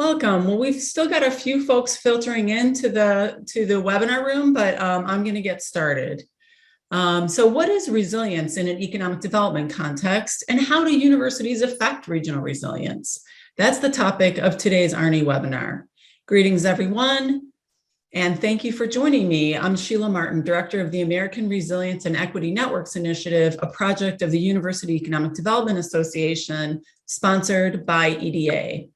Welcome. Well, we've still got a few folks filtering into the webinar room, but I'm going to get started. So what is resilience in an economic development context, and how do universities affect regional resilience? That's the topic of today's ARNI webinar. Greetings, everyone, and thank you for joining me. I'm Sheila Martin, Director of the American Resilience and Equity Networks Initiative, a project of the University Economic Development Association, sponsored by EDA.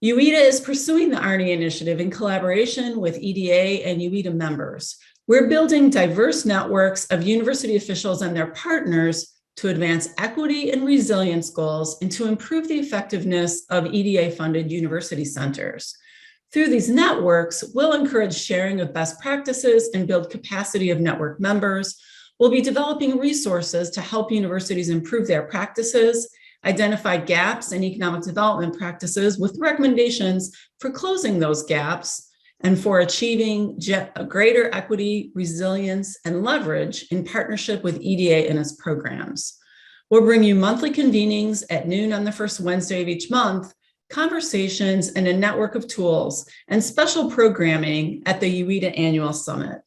UIDA is pursuing the ARNI initiative in collaboration with EDA and UIDA members. We're building diverse networks of university officials and their partners to advance equity and resilience goals and to improve the effectiveness of EDA-funded university centers. Through these networks, we'll encourage sharing of best practices and build capacity of network members. We'll be developing resources to help universities improve their practices, identify gaps in economic development practices with recommendations for closing those gaps and for achieving greater equity, resilience, and leverage in partnership with EDA and its programs. We'll bring you monthly convenings at noon on the first Wednesday of each month, conversations, and a network of tools, and special programming at the UIDA Annual Summit.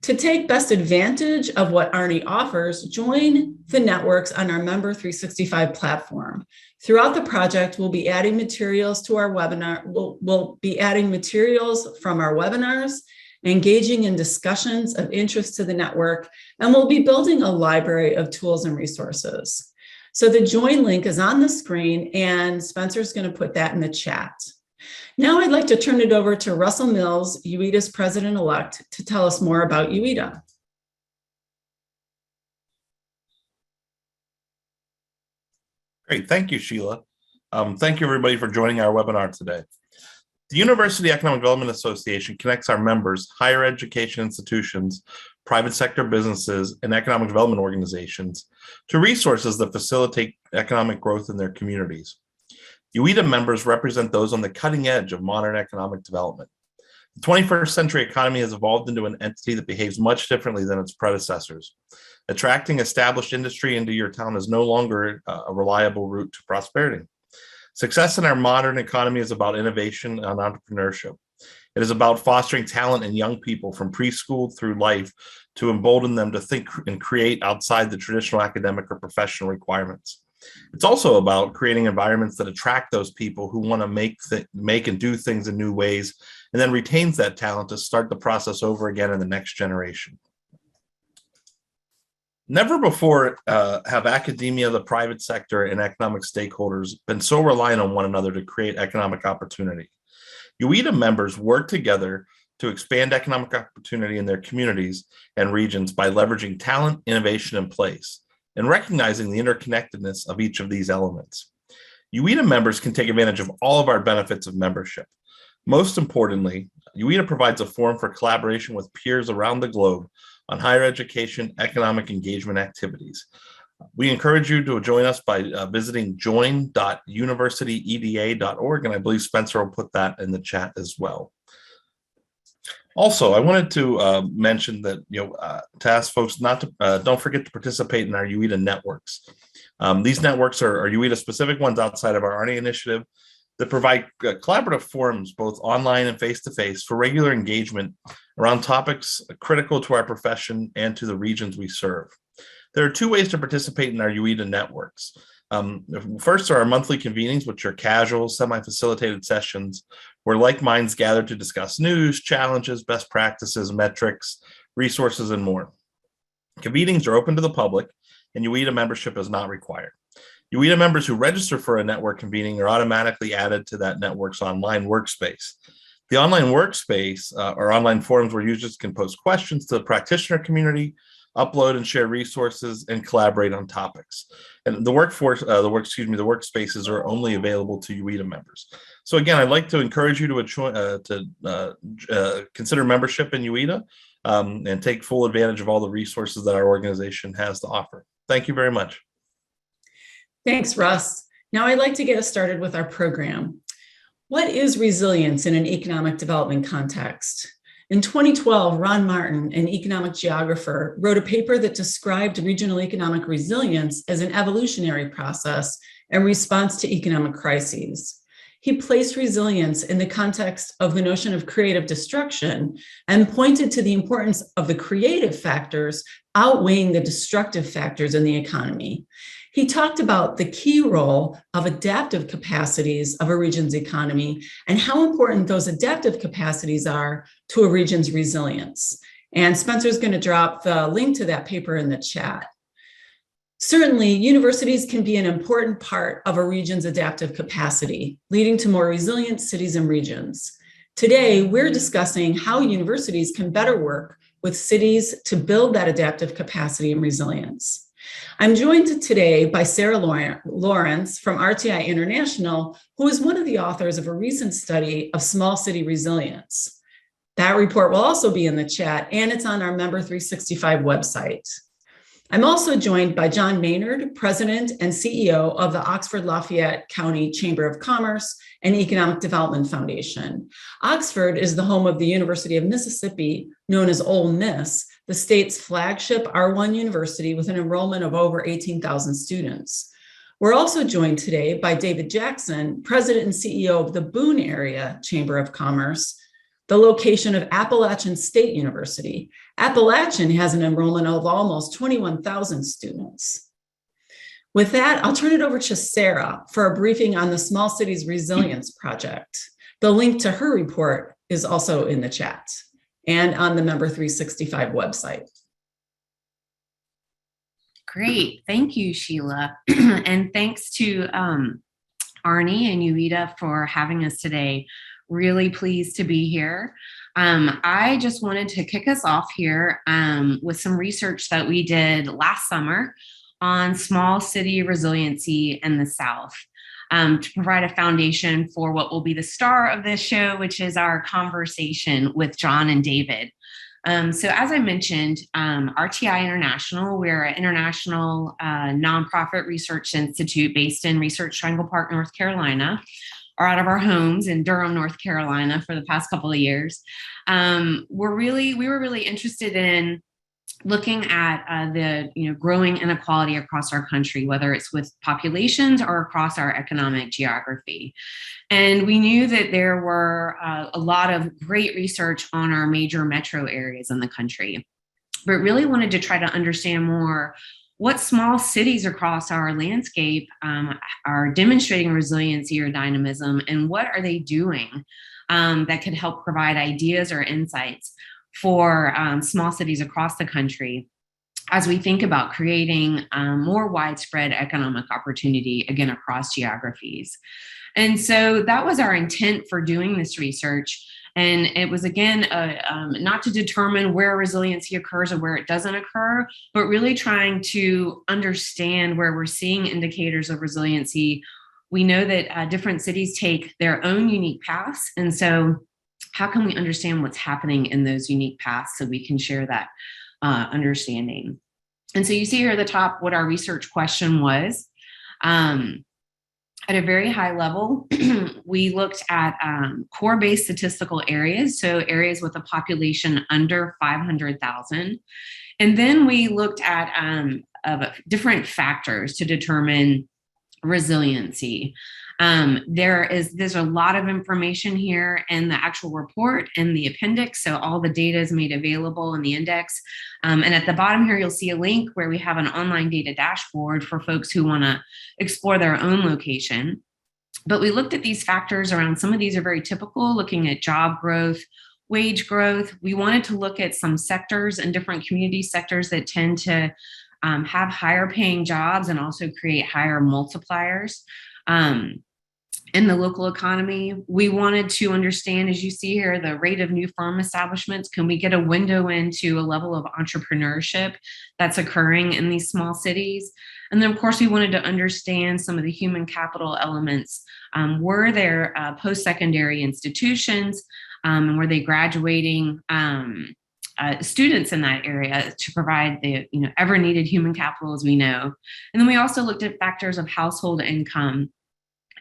To take best advantage of what ARNI offers, join the networks on our Member 365 platform. Throughout the project, we'll be adding materials to our webinar. We'll be adding materials from our webinars, engaging in discussions of interest to the network, and we'll be building a library of tools and resources. So the join link is on the screen, and Spencer's going to put that in the chat. Now I'd like to turn it over to Russell Mills, UIDA's president-elect, to tell us more about UIDA. Great, thank you, Sheila. Thank you, everybody, for joining our webinar today. The University Economic Development Association connects our members, higher education institutions, private sector businesses, and economic development organizations to resources that facilitate economic growth in their communities. UIDA members represent those on the cutting edge of modern economic development. The 21st century economy has evolved into an entity that behaves much differently than its predecessors. Attracting established industry into your town is no longer a reliable route to prosperity. Success in our modern economy is about innovation and entrepreneurship. It is about fostering talent in young people from preschool through life to embolden them to think and create outside the traditional academic or professional requirements. It's also about creating environments that attract those people who want to make and do things in new ways, and then retains that talent to start the process over again in the next generation. Never before have academia, the private sector, and economic stakeholders been so reliant on one another to create economic opportunity. UIDA members work together to expand economic opportunity in their communities and regions by leveraging talent, innovation, and place, and recognizing the interconnectedness of each of these elements. UIDA members can take advantage of all of our benefits of membership. Most importantly, UIDA provides a forum for collaboration with peers around the globe on higher education, economic engagement activities. We encourage you to join us by visiting join.universityeda.org, and I believe Spencer will put that in the chat as well. Also, I wanted to mention that, to ask folks not to, don't forget to participate in our UIDA networks. These networks are UIDA specific ones outside of our ARNI initiative that provide collaborative forums, both online and face-to-face, for regular engagement around topics critical to our profession and to the regions we serve. There are two ways to participate in our UIDA networks. First are our monthly convenings, which are casual, semi-facilitated sessions where like minds gather to discuss news, challenges, best practices, metrics, resources, and more. Convenings are open to the public, and UIDA membership is not required. UIDA members who register for a network convening are automatically added to that network's online workspace. The online workspace are online forums where users can post questions to the practitioner community, upload and share resources, and collaborate on topics. And the workspaces are only available to UIDA members. So again, I'd like to encourage you to consider membership in UIDA and take full advantage of all the resources that our organization has to offer. Thank you very much. Thanks, Russ. Now I'd like to get us started with our program. What is resilience in an economic development context? In 2012, Ron Martin, an economic geographer, wrote a paper that described regional economic resilience as an evolutionary process in response to economic crises. He placed resilience in the context of the notion of creative destruction and pointed to the importance of the creative factors outweighing the destructive factors in the economy. He talked about the key role of adaptive capacities of a region's economy and how important those adaptive capacities are to a region's resilience. And Spencer's going to drop the link to that paper in the chat. Certainly, universities can be an important part of a region's adaptive capacity, leading to more resilient cities and regions. Today, we're discussing how universities can better work with cities to build that adaptive capacity and resilience. I'm joined today by Sarah Lawrence from RTI International, who is one of the authors of a recent study of small city resilience. That report will also be in the chat, and it's on our Member 365 website. I'm also joined by John Maynard, President and CEO of the Oxford Lafayette County Chamber of Commerce and Economic Development Foundation. Oxford is the home of the University of Mississippi, known as Ole Miss, the state's flagship R1 university with an enrollment of over 18,000 students. We're also joined today by David Jackson, President and CEO of the Boone Area Chamber of Commerce, the location of Appalachian State University. Appalachian has an enrollment of almost 21,000 students. With that, I'll turn it over to Sarah for a briefing on the Small Cities Resilience Project. The link to her report is also in the chat and on the Member 365 website. Great, thank you, Sheila. And thanks to Arnie and Ueda for having us today. Really pleased to be here. I just wanted to kick us off here with some research that we did last summer on small city resiliency in the South to provide a foundation for what will be the star of this show, which is our conversation with John and David. So as I mentioned, RTI International, we're an international nonprofit research institute based in Research Triangle Park, North Carolina, or out of our homes in Durham, North Carolina for the past couple of years. We were really interested in looking at the growing inequality across our country, whether it's with populations or across our economic geography. And we knew that there were a lot of great research on our major metro areas in the country, but really wanted to try to understand more what small cities across our landscape are demonstrating resiliency or dynamism, and what are they doing that could help provide ideas or insights for small cities across the country as we think about creating more widespread economic opportunity, again, across geographies. And so that was our intent for doing this research. And it was, again, not to determine where resiliency occurs or where it doesn't occur, but really trying to understand where we're seeing indicators of resiliency. We know that different cities take their own unique paths. And so how can we understand what's happening in those unique paths so we can share that understanding? And so you see here at the top what our research question was. At a very high level, we looked at core-based statistical areas, so areas with a population under 500,000. And then we looked at different factors to determine resiliency. There's a lot of information here in the actual report and the appendix, so all the data is made available in the index. And at the bottom here, you'll see a link where we have an online data dashboard for folks who want to explore their own location. But we looked at these factors around, some of these are very typical, looking at job growth, wage growth. We wanted to look at some sectors and different community sectors that tend to have higher paying jobs and also create higher multipliers in the local economy. We wanted to understand, as you see here, the rate of new firm establishments. Can we get a window into a level of entrepreneurship that's occurring in these small cities? And then, of course, we wanted to understand some of the human capital elements. Were there post-secondary institutions, and were they graduating students in that area to provide the ever needed human capital, as we know? And then we also looked at factors of household income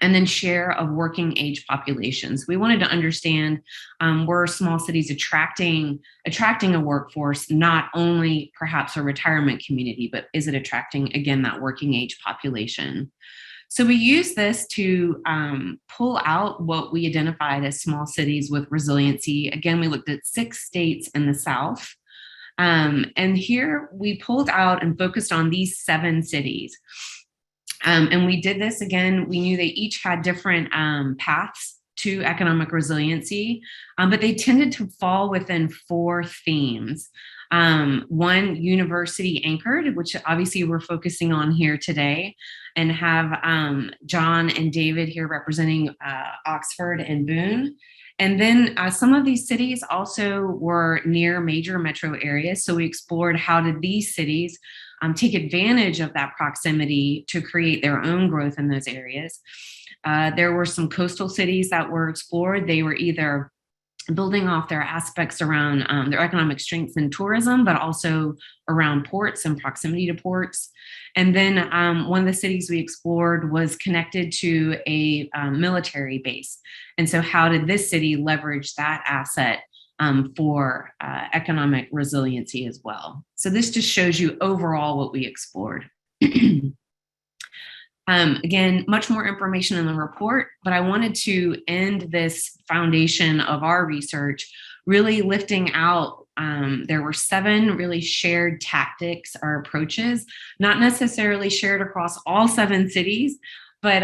and then share of working age populations. We wanted to understand, were small cities attracting a workforce, not only perhaps a retirement community, but is it attracting, again, that working age population? So we use this to pull out what we identified as small cities with resiliency. Again, we looked at 6 states in the South. And here we pulled out and focused on these 7 cities. And we did this again. We knew they each had different paths to economic resiliency, but they tended to fall within 4 themes. One, university anchored, which obviously we're focusing on here today, and have John and David here representing Oxford and Boone. And then some of these cities also were near major metro areas. So we explored how did these cities take advantage of that proximity to create their own growth in those areas. There were some coastal cities that were explored. They were either building off their aspects around their economic strengths in tourism, but also around ports and proximity to ports. And then one of the cities we explored was connected to a military base. And so how did this city leverage that asset for economic resiliency as well? So this just shows you overall what we explored. Again, much more information in the report, but I wanted to end this foundation of our research really lifting out. There were 7 really shared tactics or approaches, not necessarily shared across all 7 cities, but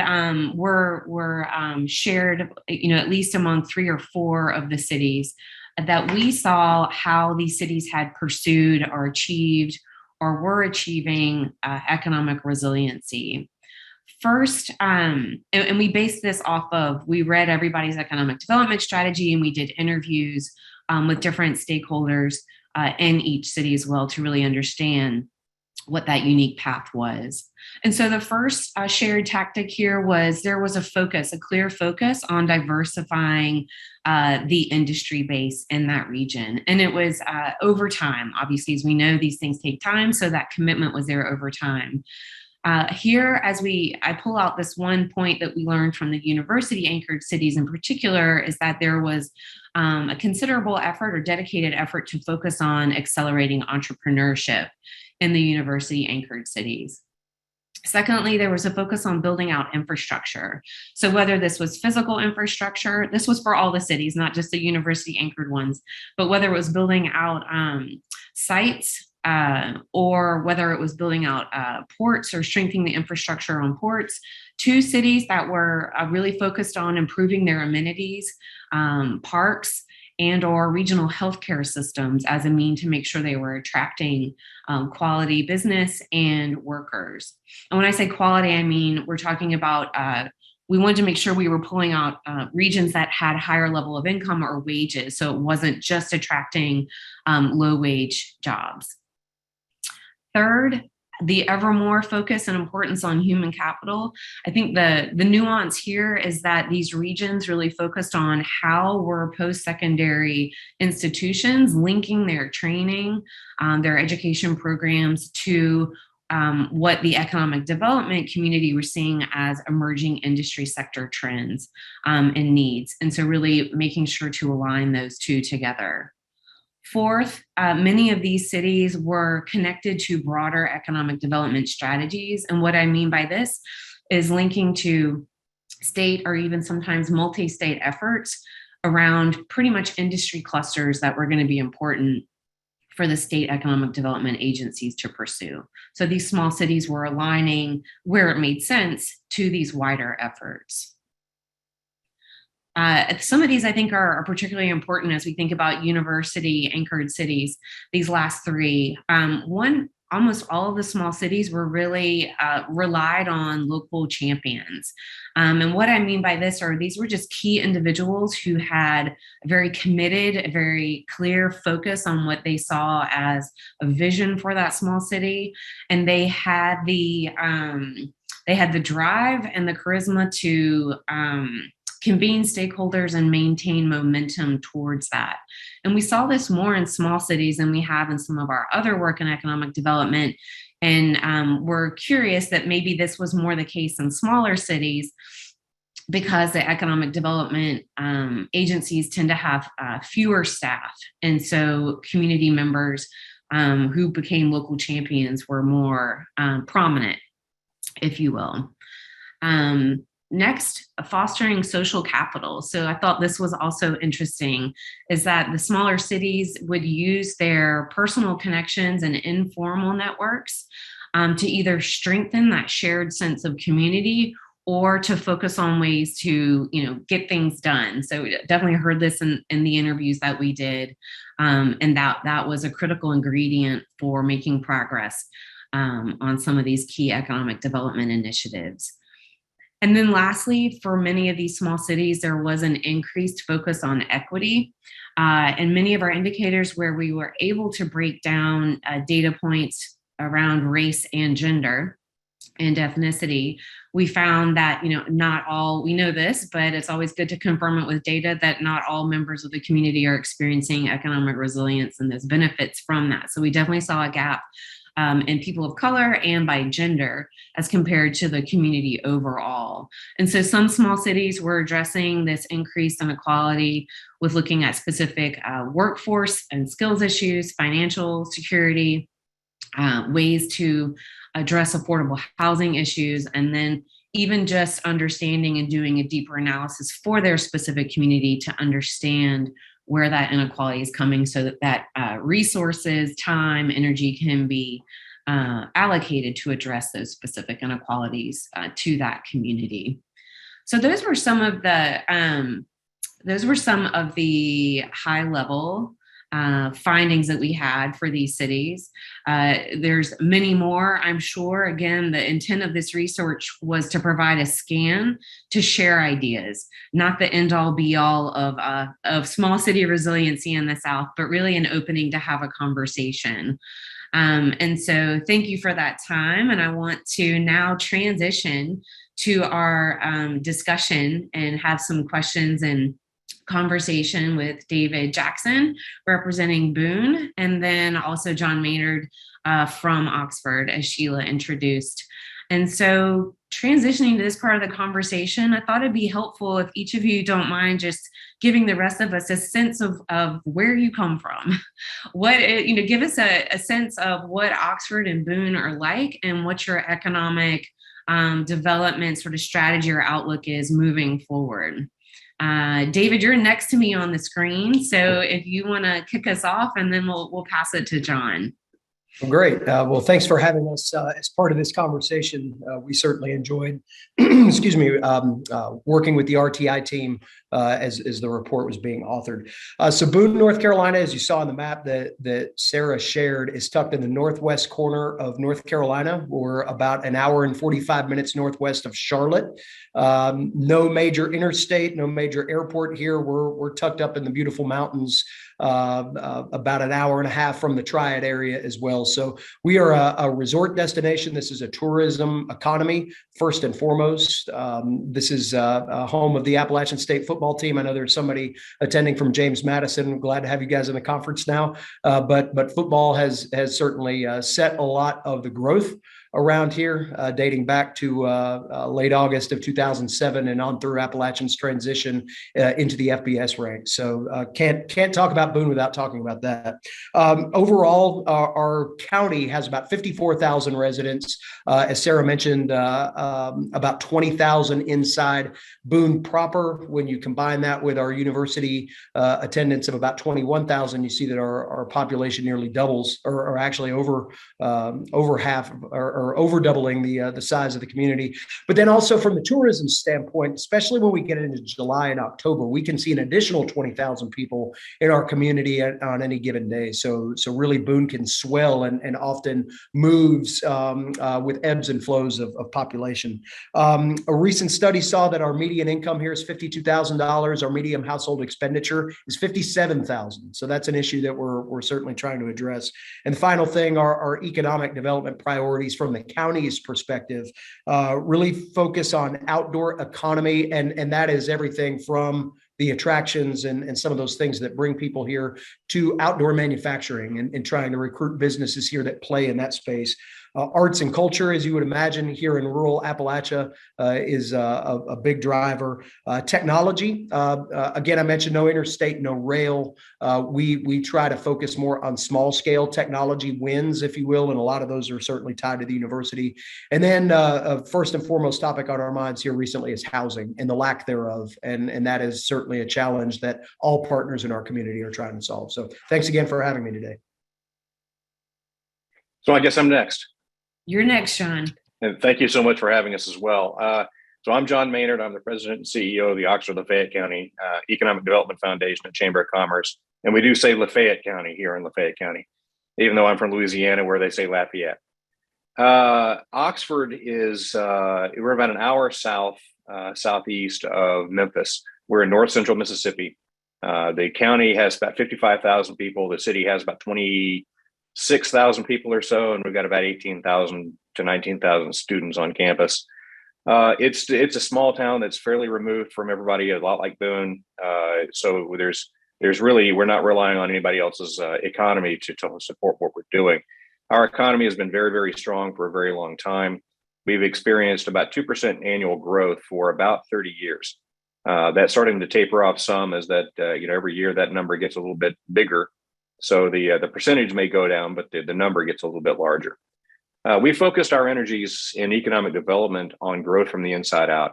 were shared, at least among 3 or 4 of the cities that we saw how these cities had pursued or achieved or were achieving economic resiliency. First, and we based this off of, we read everybody's economic development strategy, and we did interviews with different stakeholders in each city as well to really understand what that unique path was. And so the first shared tactic here was there was a clear focus on diversifying the industry base in that region. And it was over time. Obviously, as we know, these things take time, so that commitment was there over time. Here, I pull out this one point that we learned from the university anchored cities in particular, is that there was a considerable effort or dedicated effort to focus on accelerating entrepreneurship in the university anchored cities. Secondly, there was a focus on building out infrastructure. So whether this was physical infrastructure, this was for all the cities, not just the university anchored ones, but whether it was building out sites, or whether it was building out ports or strengthening the infrastructure on ports. 2 cities that were really focused on improving their amenities, parks, and or regional healthcare systems as a mean to make sure they were attracting quality business and workers. And when I say quality, I mean we're talking about we wanted to make sure we were pulling out regions that had higher level of income or wages, so it wasn't just attracting low wage jobs. Third, the ever more focus and importance on human capital. I think the nuance here is that these regions really focused on how were post-secondary institutions linking their training, their education programs to what the economic development community was seeing as emerging industry sector trends and needs. And so really making sure to align those 2 together. Fourth, many of these cities were connected to broader economic development strategies. And what I mean by this is linking to state or even sometimes multi-state efforts around pretty much industry clusters that were going to be important for the state economic development agencies to pursue. So these small cities were aligning where it made sense to these wider efforts. Some of these I think are particularly important as we think about university anchored cities, these last 3. One, almost all of the small cities were really relied on local champions. And what I mean by this are these were just key individuals who had a very committed, a very clear focus on what they saw as a vision for that small city. And they had the drive and the charisma to convene stakeholders and maintain momentum towards that. And we saw this more in small cities than we have in some of our other work in economic development. And we're curious that maybe this was more the case in smaller cities. because the economic development agencies tend to have fewer staff. And so community members who became local champions were more prominent, if you will. Next, fostering social capital. So I thought this was also interesting, is that the smaller cities would use their personal connections and informal networks to either strengthen that shared sense of community or to focus on ways to, get things done. So definitely heard this in the interviews that we did. And that was a critical ingredient for making progress on some of these key economic development initiatives. And then lastly, for many of these small cities, there was an increased focus on equity. And many of our indicators where we were able to break down data points around race and gender and ethnicity, we found that, not all, we know this, but it's always good to confirm it with data, that not all members of the community are experiencing economic resilience and there's benefits from that. So we definitely saw a gap in people of color and by gender as compared to the community overall. And so some small cities were addressing this increased inequality with looking at specific workforce and skills issues, financial security, ways to address affordable housing issues, and then even just understanding and doing a deeper analysis for their specific community to understand where that inequality is coming so that resources, time, energy can be allocated to address those specific inequalities to that community. So those were some of the high level findings that we had for these cities. There's many more, I'm sure. Again, the intent of this research was to provide a scan to share ideas, not the end all be all of small city resiliency in the South, but really an opening to have a conversation. And so thank you for that time. And I want to now transition to our discussion and have some questions and conversation with David Jackson, representing Boone, and then also John Maynard from Oxford, as Sheila introduced. And so transitioning to this part of the conversation, I thought it'd be helpful if each of you don't mind just giving the rest of us a sense of where you come from. Give us a sense of what Oxford and Boone are like and what your economic development sort of strategy or outlook is moving forward. David, you're next to me on the screen. So if you want to kick us off, and then we'll pass it to John. Great. Well, thanks for having us as part of this conversation. We certainly enjoyed, working with the RTI team as the report was being authored. So Boone, North Carolina, as you saw on the map that Sarah shared, is tucked in the northwest corner of North Carolina. We're about an hour and 45 minutes northwest of Charlotte. No major interstate, no major airport here. We're tucked up in the beautiful mountains, about an hour and a half from the Triad area as well. So we are a resort destination. This is a tourism economy, first and foremost. This is a home of the Appalachian State football team. I know there's somebody attending from James Madison. I'm glad to have you guys in the conference now. But football has certainly set a lot of the growth around here, dating back to late August of 2007 and on through Appalachian's transition into the FBS ranks. So can't talk about Boone without talking about that. Overall, our county has about 54,000 residents. As Sarah mentioned, about 20,000 inside Boone proper. When you combine that with our university attendance of about 21,000, you see that our population nearly doubles, or actually over half, or over doubling the size of the community. But then also from the tourism standpoint, especially when we get into July and October, we can see an additional 20,000 people in our community on any given day. So really Boone can swell and often moves with ebbs and flows of population. A recent study saw that our median income here is $52,000. Our median household expenditure is $57,000. So that's an issue that we're certainly trying to address. And the final thing, our economic development priorities from the county's perspective really focus on outdoor economy, and that is everything from the attractions and some of those things that bring people here to outdoor manufacturing and trying to recruit businesses here that play in that space. Arts and culture, as you would imagine, here in rural Appalachia is a big driver. Technology, again, I mentioned no interstate, no rail. We try to focus more on small scale technology wins, if you will, and a lot of those are certainly tied to the university. And then first and foremost topic on our minds here recently is housing and the lack thereof. And that is certainly a challenge that all partners in our community are trying to solve. So thanks again for having me today. So I guess I'm next. You're next, John. And thank you so much for having us as well. So I'm John Maynard. I'm the president and CEO of the Oxford Lafayette County Economic Development Foundation and Chamber of Commerce. And we do say Lafayette County here in Lafayette County, even though I'm from Louisiana where they say Lafayette. Oxford is, we're about an hour southeast of Memphis. We're in north central Mississippi. The county has about 55,000 people. The city has about 26,000 people or so, and we've got about 18,000 to 19,000 students on campus. It's a small town that's fairly removed from everybody, a lot like Boone. So there's really, we're not relying on anybody else's economy to support what we're doing. Our economy has been very, very strong for a very long time. We've experienced about 2% annual growth for about 30 years. That's starting to taper off some as that, every year that number gets a little bit bigger. So the percentage may go down, but the number gets a little bit larger. We focused our energies in economic development on growth from the inside out.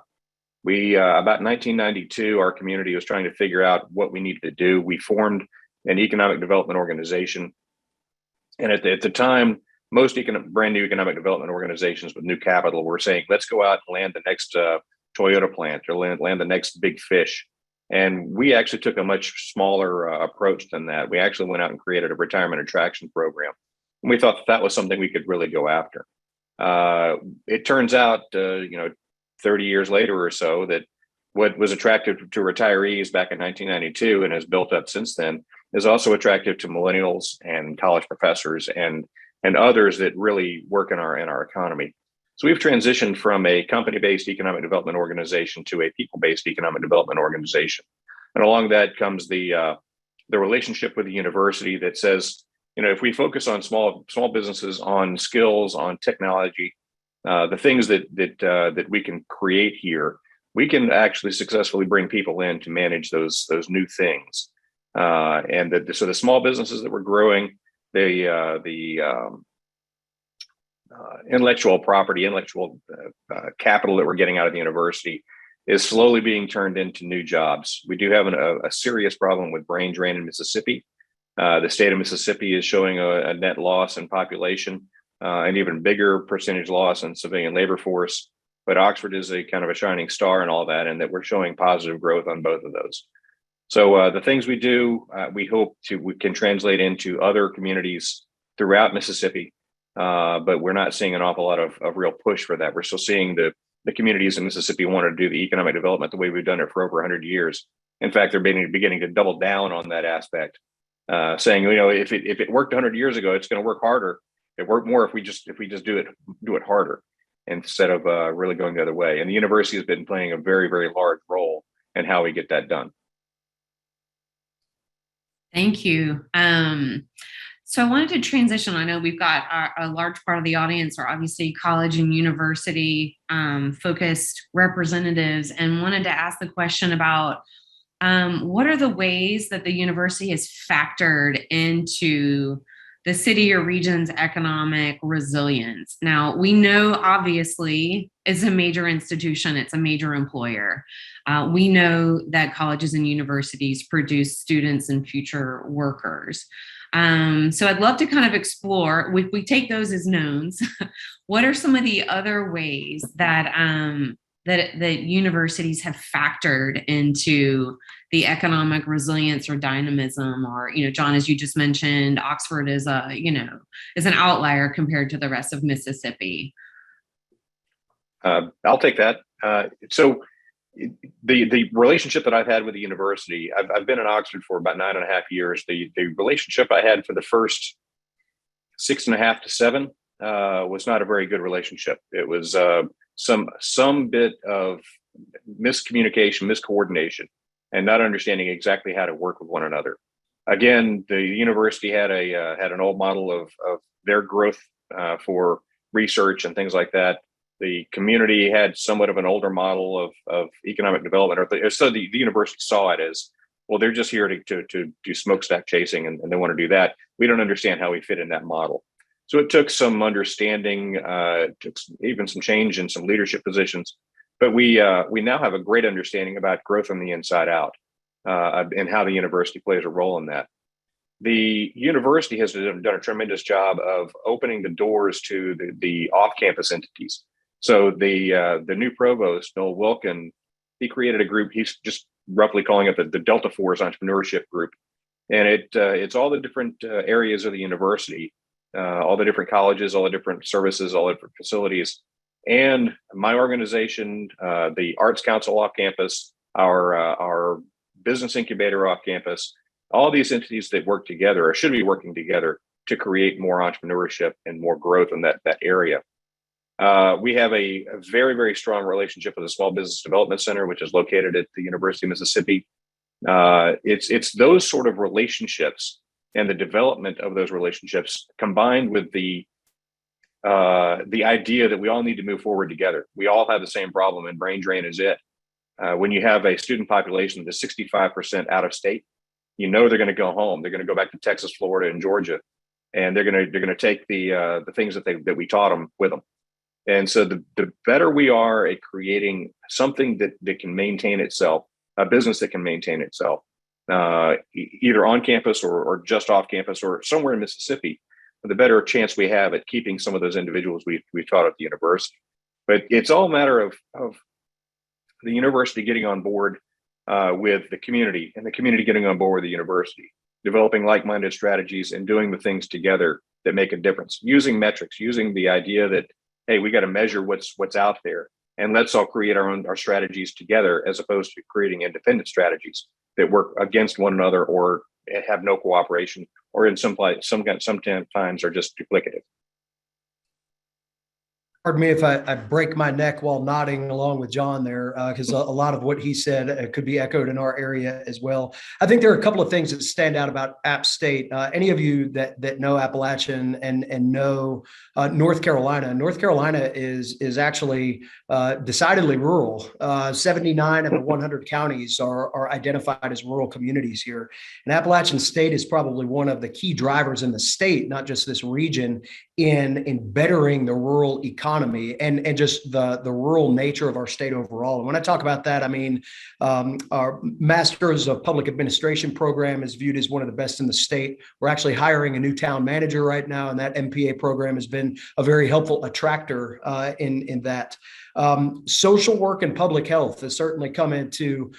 We, about 1992, our community was trying to figure out what we needed to do. We formed an economic development organization. And at the time, most brand new economic development organizations with new capital were saying, let's go out and land the next Toyota plant or land the next big fish. And we actually took a much smaller approach than that. We actually went out and created a retirement attraction program. And we thought that was something we could really go after. It turns out, 30 years later or so, that what was attractive to retirees back in 1992 and has built up since then is also attractive to millennials and college professors and others that really work in our economy. So we've transitioned from a company-based economic development organization to a people-based economic development organization. And along that comes the relationship with the university that says, if we focus on small businesses, on skills, on technology, the things that we can create here, we can actually successfully bring people in to manage those new things. So the small businesses that we're growing, the intellectual property, intellectual capital that we're getting out of the university is slowly being turned into new jobs. We do have a serious problem with brain drain in Mississippi. The state of Mississippi is showing a net loss in population, an even bigger percentage loss in civilian labor force. But Oxford is a kind of a shining star in all that, and that we're showing positive growth on both of those. So the things we do, we hope we can translate into other communities throughout Mississippi. But we're not seeing an awful lot of real push for that. We're still seeing the communities in Mississippi want to do the economic development the way we've done it for over 100 years. In fact, they're beginning to double down on that aspect, saying, if it worked 100 years ago, it's going to work harder. It worked more if we just do it harder instead of really going the other way. And the university has been playing a very, very large role in how we get that done. Thank you. So I wanted to transition. I know we've got a large part of the audience are obviously college and university focused representatives, and wanted to ask the question about what are the ways that the university has factored into the city or region's economic resilience. Now, we know obviously it's a major institution, it's a major employer. We know that colleges and universities produce students and future workers. So I'd love to kind of explore, we take those as knowns. What are some of the other ways that that universities have factored into the economic resilience or dynamism? Or, John, as you just mentioned, Oxford is is an outlier compared to the rest of Mississippi. I'll take that. So the relationship that I've had with the university, I've been in Oxford for about 9.5 years. The relationship I had for the first 6.5 to 7 was not a very good relationship. It was some bit of miscommunication, miscoordination, and not understanding exactly how to work with one another. Again, the university had an old model of their growth for research and things like that. The community had somewhat of an older model of economic development, or so the university saw it as, well, they're just here to do smokestack chasing, and they want to do that. We don't understand how we fit in that model. So it took some understanding, took even some change in some leadership positions, but we now have a great understanding about growth from the inside out, and how the university plays a role in that. The university has done a tremendous job of opening the doors to the off-campus entities. So the new provost, Noel Wilkin, he created a group. He's just roughly calling it the Delta Force Entrepreneurship Group, and it's all the different areas of the university, all the different colleges, all the different services, all the different facilities, and my organization, the Arts Council off campus, our business incubator off campus. All these entities that work together, or should be working together, to create more entrepreneurship and more growth in that area. We have a very, very strong relationship with the Small Business Development Center, which is located at the University of Mississippi. It's those sort of relationships and the development of those relationships, combined with the idea that we all need to move forward together. We all have the same problem, and brain drain is it. When you have a student population that is 65% out of state, they're going to go home. They're going to go back to Texas, Florida, and Georgia, and they're going to take the things that we taught them with them. And so the better we are at creating something that can maintain itself, a business that can maintain itself, either on campus or just off campus or somewhere in Mississippi, the better chance we have at keeping some of those individuals we taught at the university. But it's all a matter of the university getting on board with the community, and the community getting on board with the university, developing like-minded strategies and doing the things together that make a difference, using metrics, using the idea that, hey, we got to measure what's out there, and let's all create our strategies together, as opposed to creating independent strategies that work against one another or have no cooperation, or in sometimes are just duplicative. Pardon me if I break my neck while nodding along with John there, because a lot of what he said could be echoed in our area as well. I think there are a couple of things that stand out about App State. Any of you that know Appalachian and know North Carolina is actually decidedly rural. 79 of the 100 counties are identified as rural communities here. And Appalachian State is probably one of the key drivers in the state, not just this region, in bettering the rural economy and just the rural nature of our state overall. And when I talk about that, I mean, our Masters of Public Administration program is viewed as one of the best in the state. We're actually hiring a new town manager right now, and that MPA program has been a very helpful attractor in that. Social work and public health has certainly come into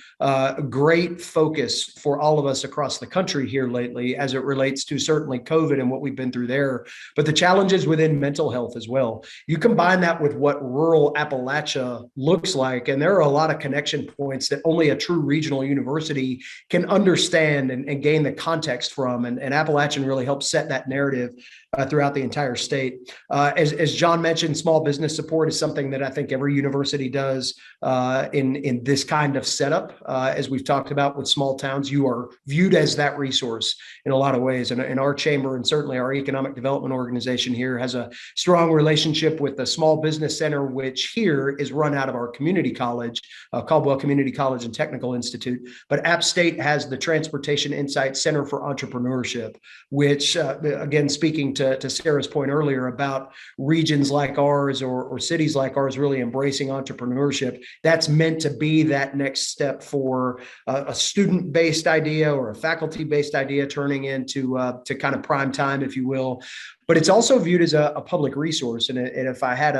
great focus for all of us across the country here lately, as it relates to certainly COVID and what we've been through there, but the challenges within mental health as well. You combine that with what rural Appalachia looks like, and there are a lot of connection points that only a true regional university can understand and gain the context from, and Appalachian really helps set that narrative throughout the entire state. As John mentioned, small business support is something that I think every university does in this kind of setup. As we've talked about with small towns, you are viewed as that resource in a lot of ways. And our chamber, and certainly our economic development organization here, has a strong relationship with the Small Business Center, which here is run out of our community college, Caldwell Community College and Technical Institute. But App State has the Transportation Insight Center for Entrepreneurship, which, again, speaking to Sarah's point earlier about regions like ours or cities like ours really embracing entrepreneurship, that's meant to be that next step for a student-based idea or a faculty-based idea turning into to kind of prime time, if you will. But it's also viewed as a public resource. And if I had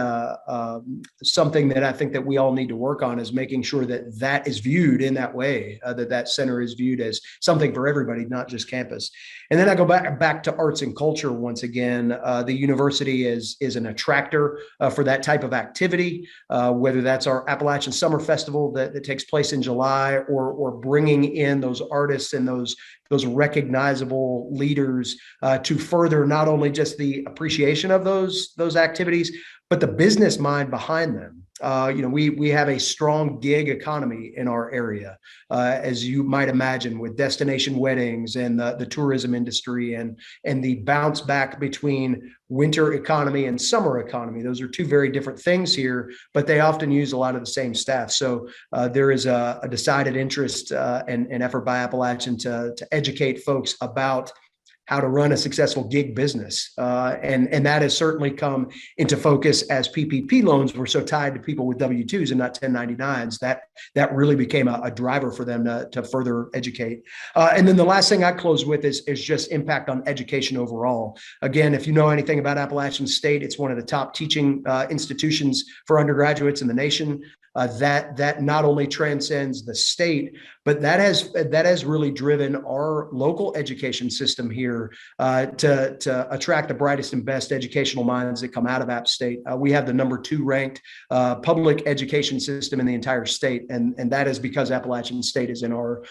something that I think that we all need to work on, is making sure that that is viewed in that way, that center is viewed as something for everybody, not just campus. And then I go back to arts and culture once again. The university is an attractor for that type of activity, whether that's our Appalachian Summer Festival that takes place in July, or bringing in those artists and those recognizable leaders to further not only just the appreciation of those activities, but the business mind behind them. We have a strong gig economy in our area, as you might imagine, with destination weddings and the tourism industry and the bounce back between winter economy and summer economy. Those are two very different things here, but they often use a lot of the same staff. So there is a decided interest and effort by Appalachian to educate folks about how to run a successful gig business. And that has certainly come into focus as PPP loans were so tied to people with W-2s and not 1099s. That really became a driver for them to further educate. And then the last thing I close with is just impact on education overall. Again, if you know anything about Appalachian State, it's one of the top teaching institutions for undergraduates in the nation. That not only transcends the state, but that has really driven our local education system here to attract the brightest and best educational minds that come out of App State. We have the #2 ranked public education system in the entire state, and that is because Appalachian State is in our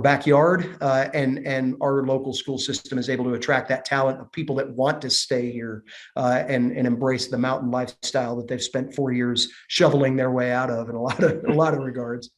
backyard, and our local school system is able to attract that talent of people that want to stay here and embrace the mountain lifestyle that they've spent 4 years shoveling their way out of in a lot of regards.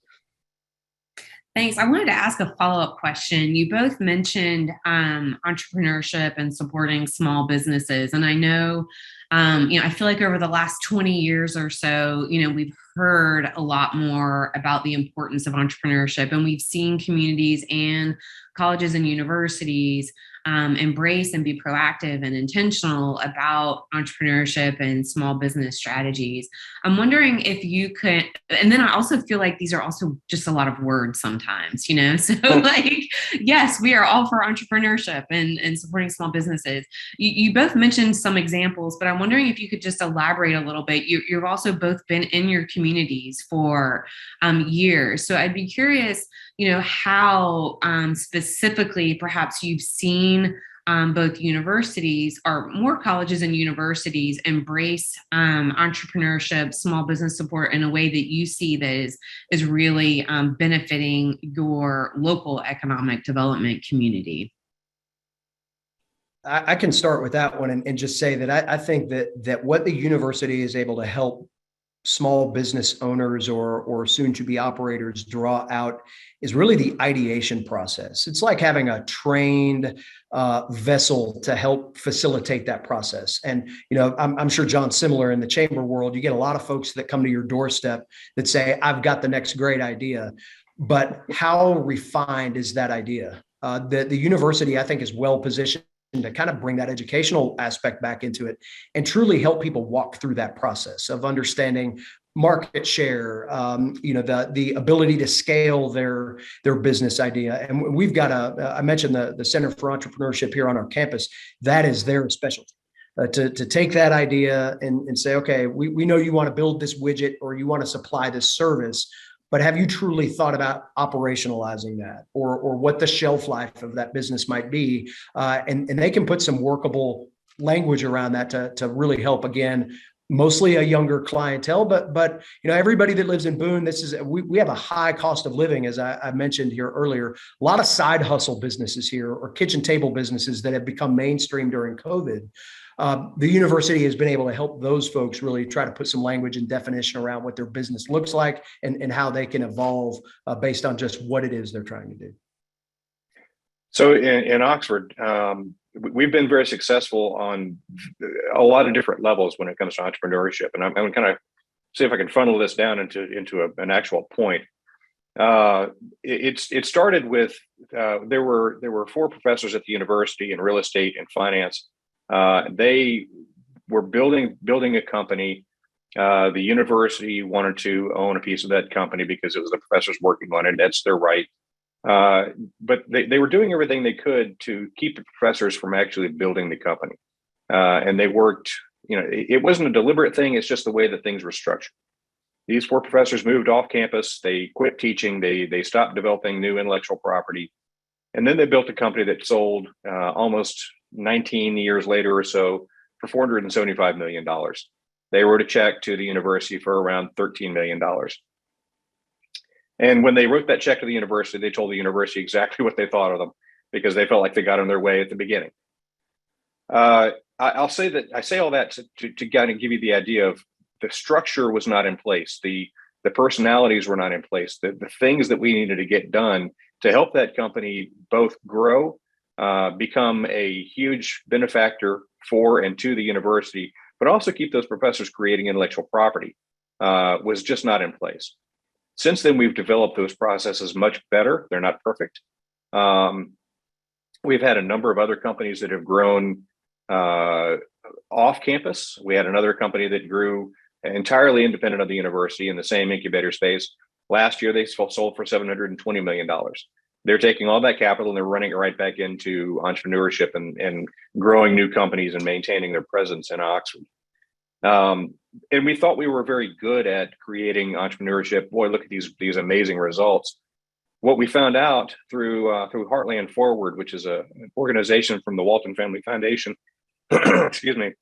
Thanks. I wanted to ask a follow-up question. You both mentioned entrepreneurship and supporting small businesses. And I know, I feel like over the last 20 years or so, we've heard a lot more about the importance of entrepreneurship, and we've seen communities and colleges and universities embrace and be proactive and intentional about entrepreneurship and small business strategies. I'm wondering if you could, and then I also feel like these are also just a lot of words sometimes, so like, yes, we are all for entrepreneurship and supporting small businesses. You both mentioned some examples, but I'm wondering if you could just elaborate a little bit. You've also both been in your communities for years. So I'd be curious, how specifically perhaps you've seen both universities or more colleges and universities embrace entrepreneurship, small business support in a way that you see that is really benefiting your local economic development community. I can start with that one and just say that I think that what the university is able to help small business owners or soon to be operators draw out is really the ideation process. It's like having a trained vessel to help facilitate that process. And, I'm sure, John, similar in the chamber world, you get a lot of folks that come to your doorstep that say, I've got the next great idea, but how refined is that idea? The university, I think, is well positioned to kind of bring that educational aspect back into it and truly help people walk through that process of understanding market share, the ability to scale their business idea. And we've got I mentioned the Center for Entrepreneurship here on our campus. That is their specialty. To take that idea and say, okay, we know you want to build this widget or you want to supply this service, but have you truly thought about operationalizing that or what the shelf life of that business might be? And they can put some workable language around that to really help, again, mostly a younger clientele, but everybody that lives in Boone, we have a high cost of living, as I mentioned here earlier. A lot of side hustle businesses here or kitchen table businesses that have become mainstream during COVID. The university has been able to help those folks really try to put some language and definition around what their business looks like and how they can evolve based on just what it is they're trying to do. So in Oxford, we've been very successful on a lot of different levels when it comes to entrepreneurship. And I'm going to kind of see if I can funnel this down into an actual point. It started with there were 4 professors at the university in real estate and finance. They were building a company. The university wanted to own a piece of that company because it was the professors working on it. That's their right. But they were doing everything they could to keep the professors from actually building the company. And they worked, it wasn't a deliberate thing. It's just the way that things were structured. These 4 professors moved off campus. They quit teaching. They stopped developing new intellectual property. And then they built a company that sold almost 19 years later or so for $475 million. They wrote a check to the university for around $13 million. And when they wrote that check to the university, they told the university exactly what they thought of them because they felt like they got in their way at the beginning. I'll say that I say all that to kind of give you the idea of structure was not in place. The personalities were not in place. The things that we needed to get done to help that company both grow, become a huge benefactor for and to the university, but also keep those professors creating intellectual property, was just not in place. Since then, we've developed those processes much better. They're not perfect. We've had a number of other companies that have grown off campus. We had another company that grew entirely independent of the university in the same incubator space. Last year, they sold for $720 million. They're taking all that capital and they're running it right back into entrepreneurship and growing new companies and maintaining their presence in Oxford. And we thought we were very good at creating entrepreneurship. Boy, look at these amazing results. What we found out through Heartland Forward, which is an organization from the Walton Family Foundation, excuse me,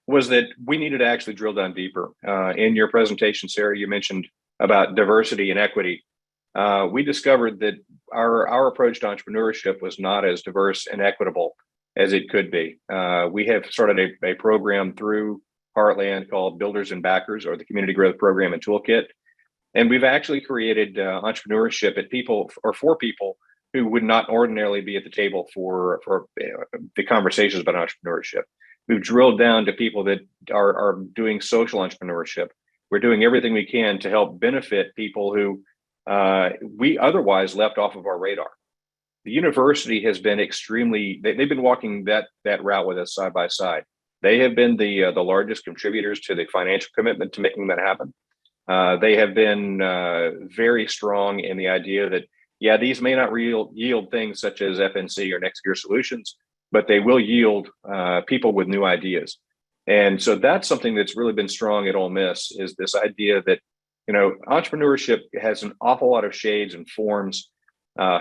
was that we needed to actually drill down deeper. In your presentation, Sarah, you mentioned about diversity and equity. We discovered that our approach to entrepreneurship was not as diverse and equitable as it could be. We have started a program through Heartland called Builders and Backers, or the Community Growth Program and Toolkit. And we've actually created entrepreneurship for people who would not ordinarily be at the table for the conversations about entrepreneurship. We've drilled down to people that are doing social entrepreneurship. We're doing everything we can to help benefit people who we otherwise left off of our radar. The university has been they've been walking that route with us side by side. They have been the largest contributors to the financial commitment to making that happen. They have been very strong in the idea that, yeah, these may not yield things such as FNC or next year solutions, but they will yield people with new ideas. And so that's something that's really been strong at Ole Miss, is this idea that, entrepreneurship has an awful lot of shades and forms.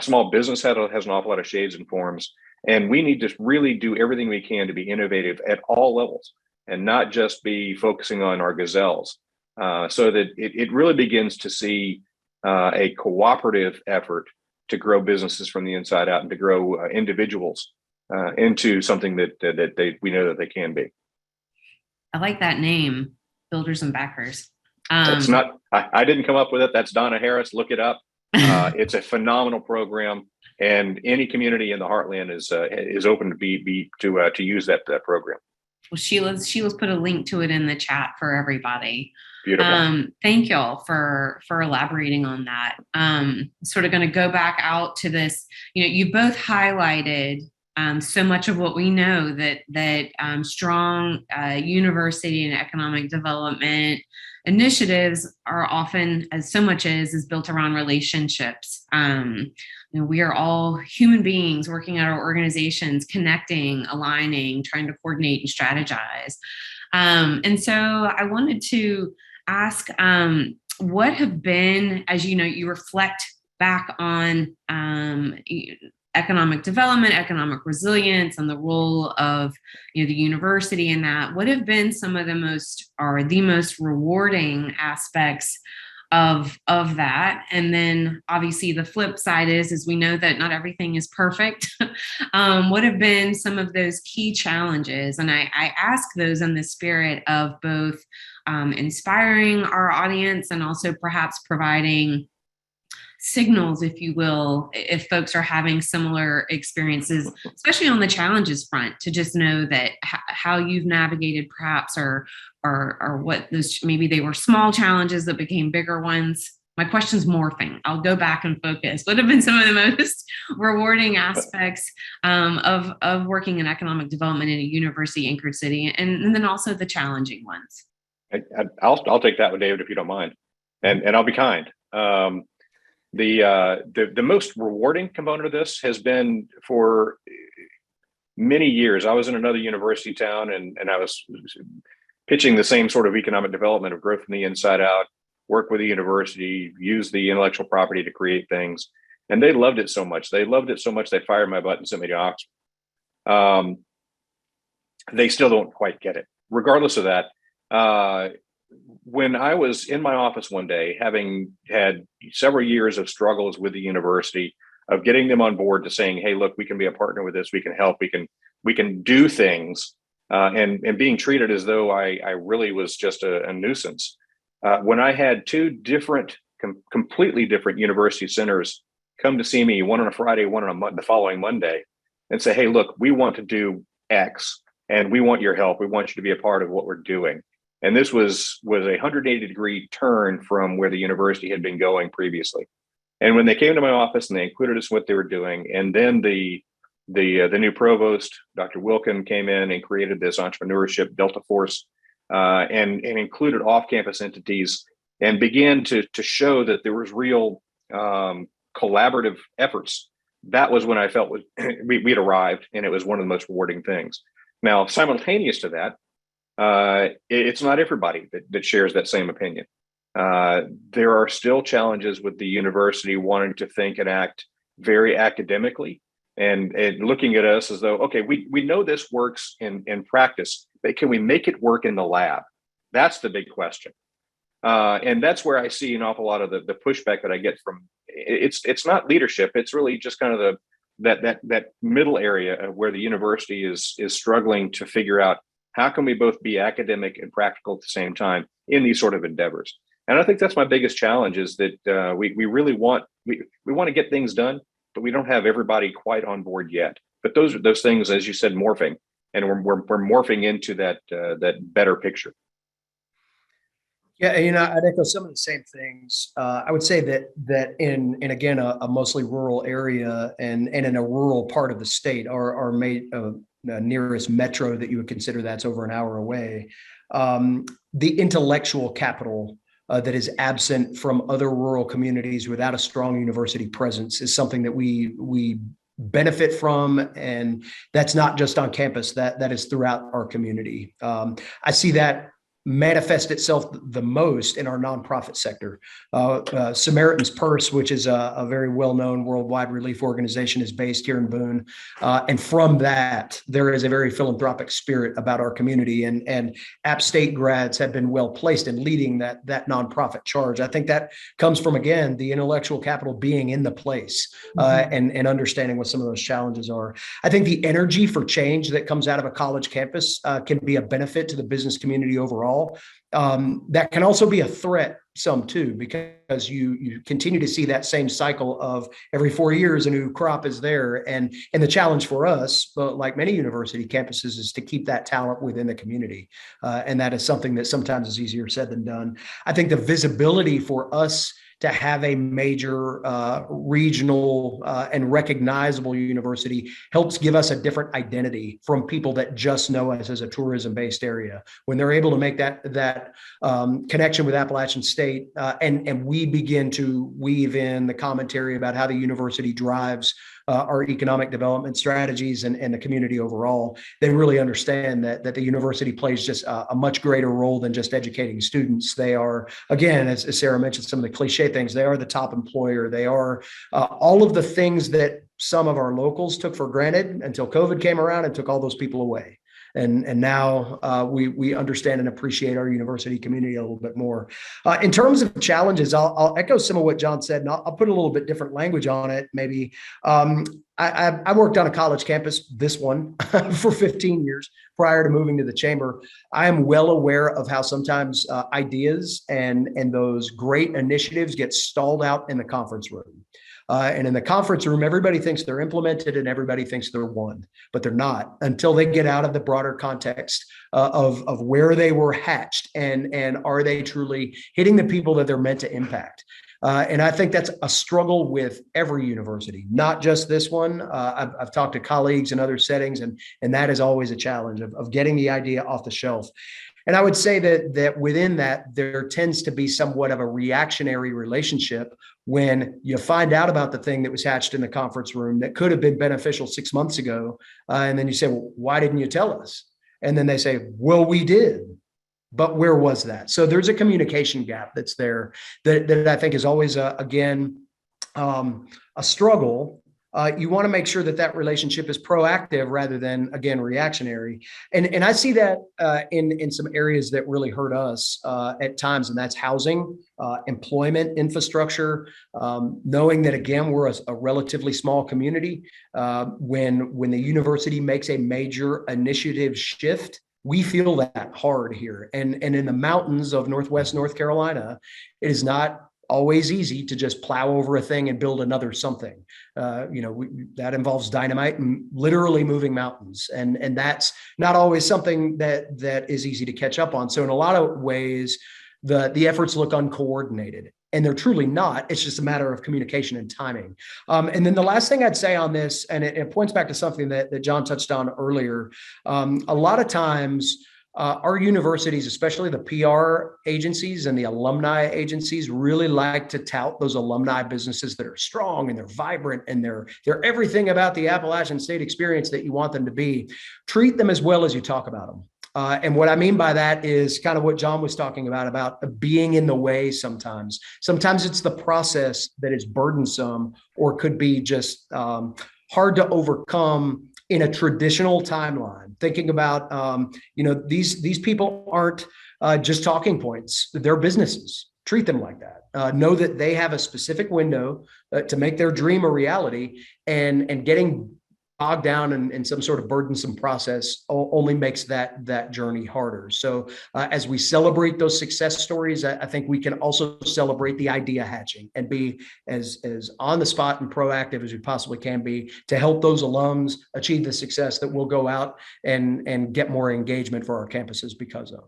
Small business has an awful lot of shades and forms. And we need to really do everything we can to be innovative at all levels and not just be focusing on our gazelles, so that it really begins to see a cooperative effort to grow businesses from the inside out and to grow individuals into something that we know that they can be. I like that name, Builders and Backers. It's not, I didn't come up with it. That's Donna Harris. Look it up. It's a phenomenal program, and any community in the Heartland is open to use that program. Well, Sheila's put a link to it in the chat for everybody. Beautiful. Thank y'all for elaborating on that. Sort of going to go back out to this. You both highlighted so much of what we know, that strong university and economic development initiatives are often, as so much is built around relationships. We are all human beings working at our organizations, connecting, aligning, trying to coordinate and strategize. And so I wanted to ask, what have been, as you reflect back on economic development, economic resilience, and the role of the university in that, what have been some of the most rewarding aspects of that? And then obviously the flip side is we know that not everything is perfect. What have been some of those key challenges? And I ask those in the spirit of both inspiring our audience and also perhaps providing signals, if you will, if folks are having similar experiences, especially on the challenges front, to just know that how you've navigated perhaps or what those, maybe they were small challenges that became bigger ones. My question's morphing. I'll go back and focus. What have been some of the most rewarding aspects of working in economic development in a university anchored city, and then also the challenging ones? I'll take that one, David, if you don't mind, and I'll be kind. The most rewarding component of this has been, for many years, I was in another university town and I was pitching the same sort of economic development of growth from the inside out, work with the university, use the intellectual property to create things. And they loved it so much. They fired my butt and sent me to Oxford. They still don't quite get it. Regardless of that, when I was in my office one day, having had several years of struggles with the university, of getting them on board to saying, hey, look, we can be a partner with this, we can help, we can do things, and being treated as though I really was just a nuisance. When I had two different, completely different university centers come to see me, one on a Friday, one on the following Monday, and say, "Hey, look, we want to do X, and we want your help. We want you to be a part of what we're doing." And this was a 180-degree turn from where the university had been going previously. And when they came to my office and they included us in what they were doing, and then the new provost, Dr. Wilkin, came in and created this entrepreneurship Delta Force, and included off-campus entities, and began to show that there was real collaborative efforts. That was when I felt we had arrived, and it was one of the most rewarding things. Now, simultaneous to that, it's not everybody that shares that same opinion. There are still challenges with the university wanting to think and act very academically, and looking at us as though, okay, we know this works in practice, but can we make it work in the lab? That's the big question. And that's where I see an awful lot of the pushback that I get from it's not leadership. It's really just kind of that middle area of where the university is struggling to figure out how can we both be academic and practical at the same time in these sort of endeavors. And I think that's my biggest challenge is that we really want to get things done, but we don't have everybody quite on board yet. But those things, as you said, morphing, and we're morphing into that better picture. Yeah, I'd echo some of the same things. I would say that in again a mostly rural area and in a rural part of the state, our nearest metro that you would consider that's over an hour away, the intellectual capital that is absent from other rural communities without a strong university presence is something that we benefit from, and that's not just on campus. That is throughout our community. I see that manifest itself the most in our nonprofit sector. Samaritan's Purse, which is a very well-known worldwide relief organization, is based here in Boone. And from that, there is a very philanthropic spirit about our community, and App State grads have been well placed in leading that nonprofit charge. I think that comes from, again, the intellectual capital being in the place, and understanding what some of those challenges are. I think the energy for change that comes out of a college campus can be a benefit to the business community overall. That can also be a threat some too, because you continue to see that same cycle of every 4 years a new crop is there, and the challenge for us, like many university campuses, is to keep that talent within the community, and that is something that sometimes is easier said than done. I think the visibility for us to have a major regional and recognizable university helps give us a different identity from people that just know us as a tourism-based area. When they're able to make that connection with Appalachian State, and we begin to weave in the commentary about how the university drives our economic development strategies and the community overall, they really understand that the university plays just a much greater role than just educating students. They are, again, as Sarah mentioned, some of the cliche things. They are the top employer. They are all of the things that some of our locals took for granted until COVID came around and took all those people away. And now we understand and appreciate our university community a little bit more. In terms of challenges, I'll echo some of what John said, and I'll put a little bit different language on it. Maybe I worked on a college campus, this one, for 15 years prior to moving to the chamber. I am well aware of how sometimes ideas and those great initiatives get stalled out in the conference room. And in the conference room, everybody thinks they're implemented and everybody thinks they're won, but they're not until they get out of the broader context of where they were hatched and are they truly hitting the people that they're meant to impact. And I think that's a struggle with every university, not just this one. I've talked to colleagues in other settings, and that is always a challenge of getting the idea off the shelf. And I would say that within that, there tends to be somewhat of a reactionary relationship when you find out about the thing that was hatched in the conference room that could have been beneficial 6 months ago. And then you say, well, why didn't you tell us? And then they say, well, we did. But where was that? So there's a communication gap that's there that I think is always, a struggle. you want to make sure that that relationship is proactive rather than, again, reactionary. And I see that in some areas that really hurt us at times, and that's housing, employment, infrastructure. Knowing that, again, we're a relatively small community. When the university makes a major initiative shift, we feel that hard here. And in the mountains of Northwest North Carolina, it is not always easy to just plow over a thing and build another something. That involves dynamite and literally moving mountains. And that's not always something that is easy to catch up on. So in a lot of ways, the efforts look uncoordinated, and they're truly not. It's just a matter of communication and timing. And then the last thing I'd say on this, and it points back to something that John touched on earlier, a lot of times, our universities, especially the PR agencies and the alumni agencies, really like to tout those alumni businesses that are strong and they're vibrant and they're everything about the Appalachian State experience that you want them to be. Treat them as well as you talk about them. And what I mean by that is kind of what John was talking about being in the way sometimes. Sometimes it's the process that is burdensome or could be just hard to overcome in a traditional timeline. Thinking about, these people aren't just talking points, they're businesses. Treat them like that. Know that they have a specific window to make their dream a reality, and getting bogged down in some sort of burdensome process only makes that journey harder. So as we celebrate those success stories, I think we can also celebrate the idea hatching and be as on the spot and proactive as we possibly can be to help those alums achieve the success that we'll go out and get more engagement for our campuses because of.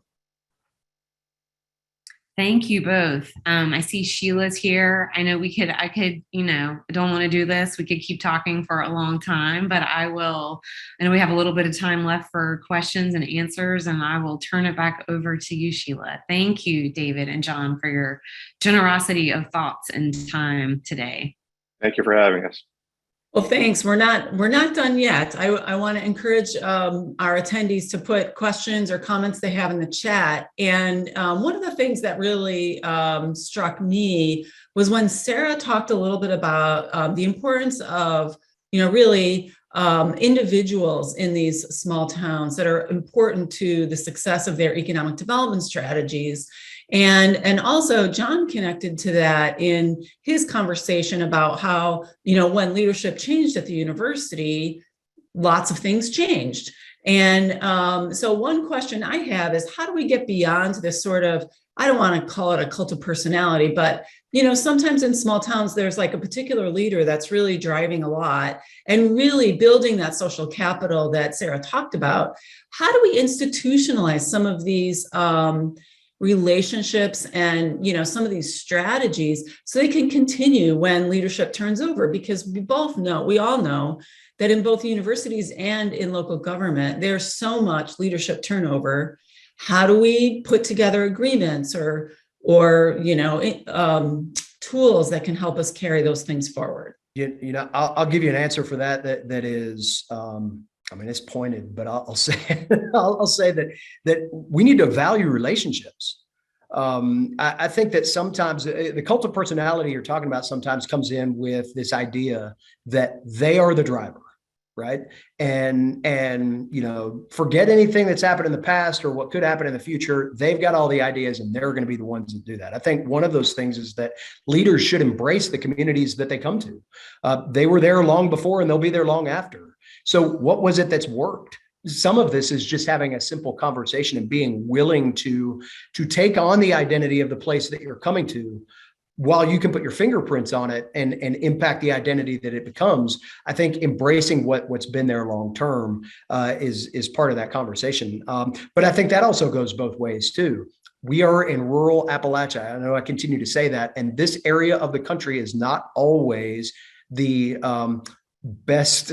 Thank you both. I see Sheila's here. I know I could, I don't want to do this. We could keep talking for a long time, but I know we have a little bit of time left for questions and answers, and I will turn it back over to you, Sheila. Thank you, David and John, for your generosity of thoughts and time today. Thank you for having us. Well, thanks. We're not done yet. I want to encourage our attendees to put questions or comments they have in the chat. And one of the things that really struck me was when Sarah talked a little bit about the importance of, really individuals in these small towns that are important to the success of their economic development strategies. And also John connected to that in his conversation about how, when leadership changed at the university, lots of things changed. And so one question I have is, how do we get beyond this sort of, I don't want to call it a cult of personality, but, sometimes in small towns, there's like a particular leader that's really driving a lot and really building that social capital that Sarah talked about. How do we institutionalize some of these relationships and some of these strategies so they can continue when leadership turns over? Because we all know that in both universities and in local government, there's so much leadership turnover. How do we put together agreements or tools that can help us carry those things forward? I'll give you an answer for that is it's pointed, but I'll say I'll say that we need to value relationships. I think that sometimes the cult of personality you're talking about sometimes comes in with this idea that they are the driver, right? And forget anything that's happened in the past or what could happen in the future. They've got all the ideas and they're going to be the ones that do that. I think one of those things is that leaders should embrace the communities that they come to. They were there long before and they'll be there long after. So what was it that's worked? Some of this is just having a simple conversation and being willing to take on the identity of the place that you're coming to, while you can put your fingerprints on it and impact the identity that it becomes. I think embracing what's been there long term is part of that conversation. But I think that also goes both ways too. We are in rural Appalachia. I know I continue to say that, and this area of the country is not always the best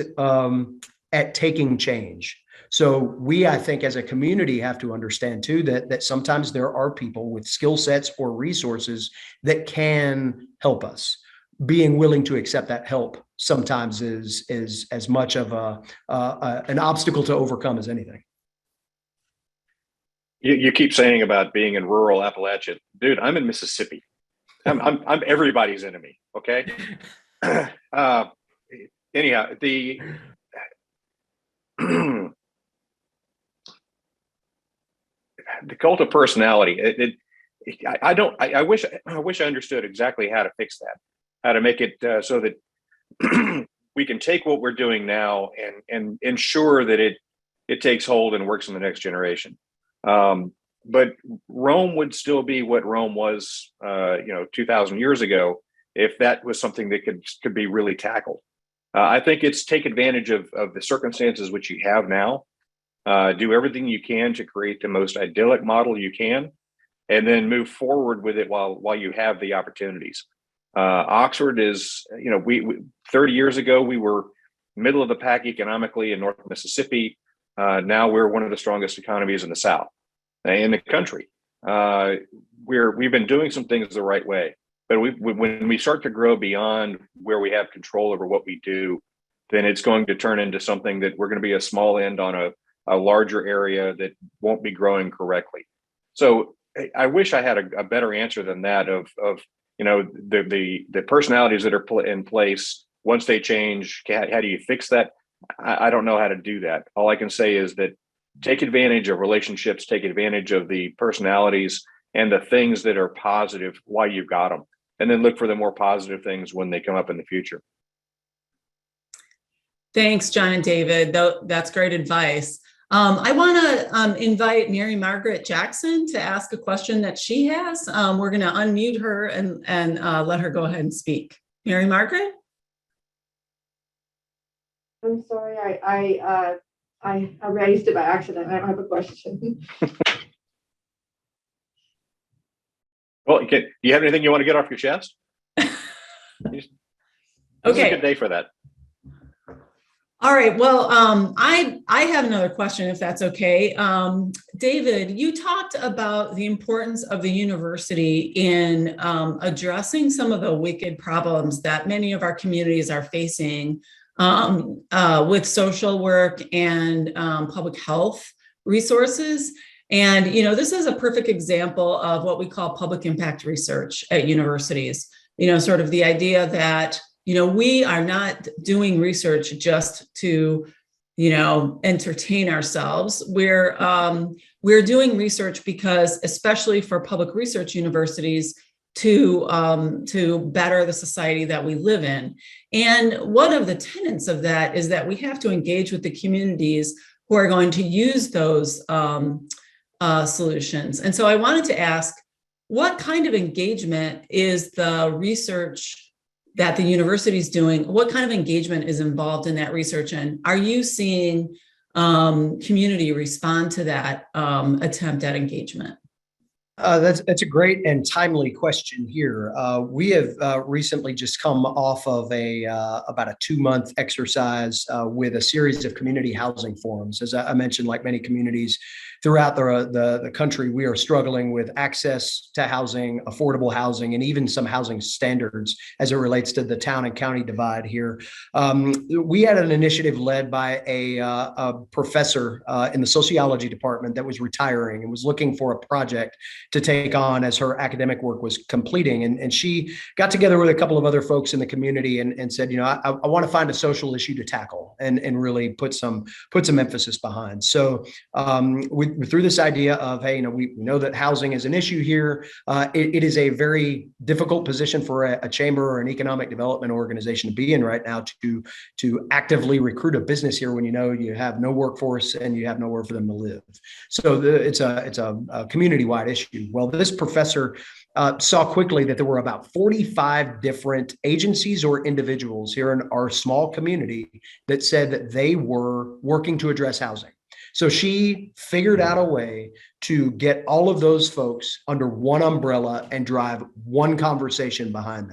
at taking change. So we, I think, as a community, have to understand too that sometimes there are people with skill sets or resources that can help us. Being willing to accept that help sometimes is as much of an obstacle to overcome as anything. You keep saying about being in rural Appalachia, dude. I'm in Mississippi. I'm everybody's enemy. Okay. anyhow, the the cult of personality. I wish I understood exactly how to fix that, how to make it so that we can take what we're doing now and ensure that it takes hold and works in the next generation. But Rome would still be what Rome was, 2,000 years ago, if that was something that could be really tackled. I think it's take advantage of the circumstances which you have now, do everything you can to create the most idyllic model you can, and then move forward with it while you have the opportunities. Oxford is, we 30 years ago, we were middle of the pack economically in North Mississippi. Now we're one of the strongest economies in the South, in the country. We've been doing some things the right way, but when we start to grow beyond where we have control over what we do, then it's going to turn into something that we're going to be a small end on a larger area that won't be growing correctly. So I wish I had a better answer than that of the personalities that are in place. Once they change, how do you fix that? I don't know how to do that. All I can say is that take advantage of relationships, take advantage of the personalities and the things that are positive while you've got them, and then look for the more positive things when they come up in the future. Thanks, John and David. That's great advice. I want to invite Mary Margaret Jackson to ask a question that she has. We're going to unmute her and let her go ahead and speak. Mary Margaret? I'm sorry, I raised it by accident. I don't have a question. Well, do you have anything you want to get off your chest? This is a good day for that. All right. Well, I have another question, if that's okay. David, you talked about the importance of the university in addressing some of the wicked problems that many of our communities are facing with social work and public health resources. And, this is a perfect example of what we call public impact research at universities. Sort of the idea that we are not doing research just to, entertain ourselves. We're doing research because, especially for public research universities, to better the society that we live in. And one of the tenets of that is that we have to engage with the communities who are going to use those solutions. And so I wanted to ask, what kind of engagement is the research that the university is doing? What kind of engagement is involved in that research? And are you seeing community respond to that attempt at engagement? That's a great and timely question here. We have recently just come off of about a 2-month exercise with a series of community housing forums. As I mentioned, like many communities throughout the country, we are struggling with access to housing, affordable housing, and even some housing standards as it relates to the town and county divide here. We had an initiative led by a professor in the sociology department that was retiring and was looking for a project to take on as her academic work was completing. And she got together with a couple of other folks in the community and said, I want to find a social issue to tackle and really put some emphasis behind. So we through this idea of, hey, we know that housing is an issue here. It is a very difficult position for a chamber or an economic development organization to be in right now to actively recruit a business here when you have no workforce and you have nowhere for them to live. So it's a community-wide issue. Well, this professor saw quickly that there were about 45 different agencies or individuals here in our small community that said that they were working to address housing. So she figured out a way to get all of those folks under one umbrella and drive one conversation behind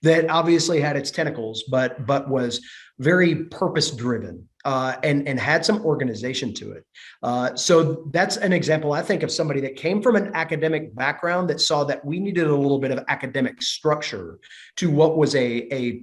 that obviously had its tentacles, but was very purpose driven and had some organization to it. So that's an example, I think, of somebody that came from an academic background that saw that we needed a little bit of academic structure to what was a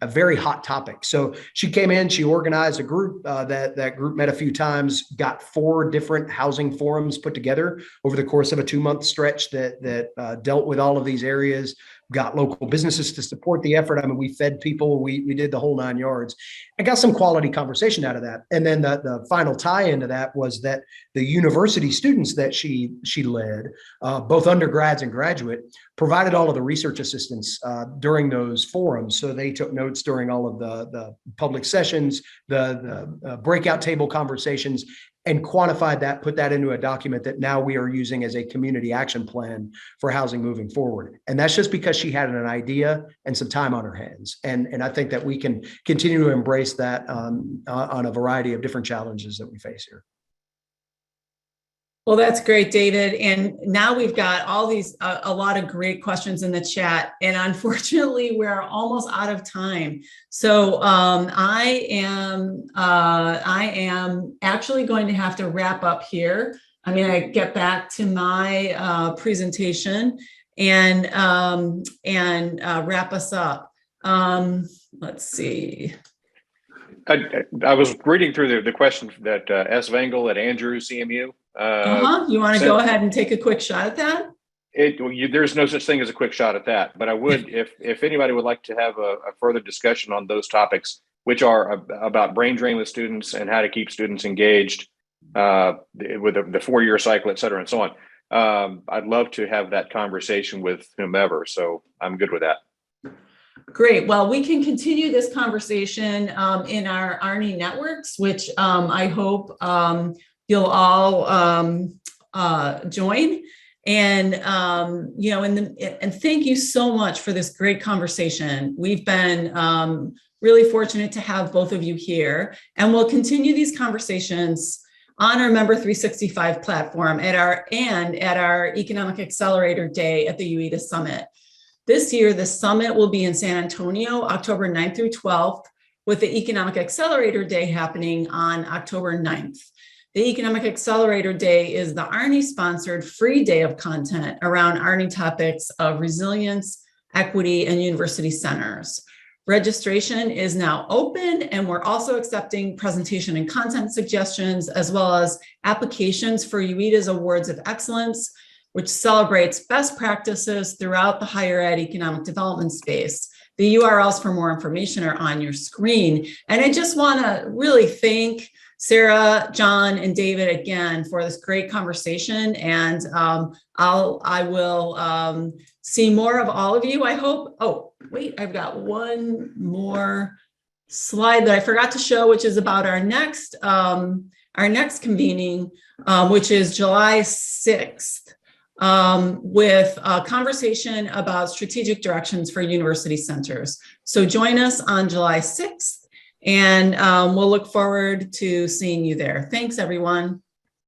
very hot topic. So she came in, she organized a group, that group met a few times, got 4 different housing forums put together over the course of a 2-month stretch that dealt with all of these areas, got local businesses to support the effort. I mean, we fed people, we did the whole 9 yards. I got some quality conversation out of that. And then the final tie into that was that the university students that she led, both undergrads and graduate, provided all of the research assistance during those forums. So they took notes during all of the public sessions, the breakout table conversations, and quantified that, put that into a document that now we are using as a community action plan for housing moving forward. And that's just because she had an idea and some time on her hands. And I think that we can continue to embrace that on a variety of different challenges that we face here. Well, that's great, David. And now we've got all these, a lot of great questions in the chat. And unfortunately, we're almost out of time. So I am actually going to have to wrap up here. I'm going to get back to my presentation and wrap us up. Let's see. I was reading through the question that S. Vangel at Andrews CMU. You want to go ahead and take a quick shot at that? There's no such thing as a quick shot at that, but I would, if anybody would like to have a further discussion on those topics, which are about brain drain with students and how to keep students engaged with the 4-year cycle, et cetera, and so on. I'd love to have that conversation with whomever. So I'm good with that. Great. Well, we can continue this conversation in our ARNI networks, which I hope you'll all join. And and thank you so much for this great conversation. We've been really fortunate to have both of you here, and we'll continue these conversations on our Member 365 platform at our Economic Accelerator Day at the UEDA Summit. This year, the summit will be in San Antonio, October 9th through 12th, with the Economic Accelerator Day happening on October 9th. The Economic Accelerator Day is the ARNI-sponsored free day of content around ARNI topics of resilience, equity, and university centers. Registration is now open, and we're also accepting presentation and content suggestions, as well as applications for UEDA's Awards of Excellence, which celebrates best practices throughout the higher ed economic development space. The URLs for more information are on your screen. And I just want to really thank Sarah, John, and David again for this great conversation. And I will see more of all of you, I hope. Oh, wait, I've got one more slide that I forgot to show, which is about our next convening, which is July 6th. With a conversation about strategic directions for university centers. So join us on July 6th, and we'll look forward to seeing you there. Thanks, everyone.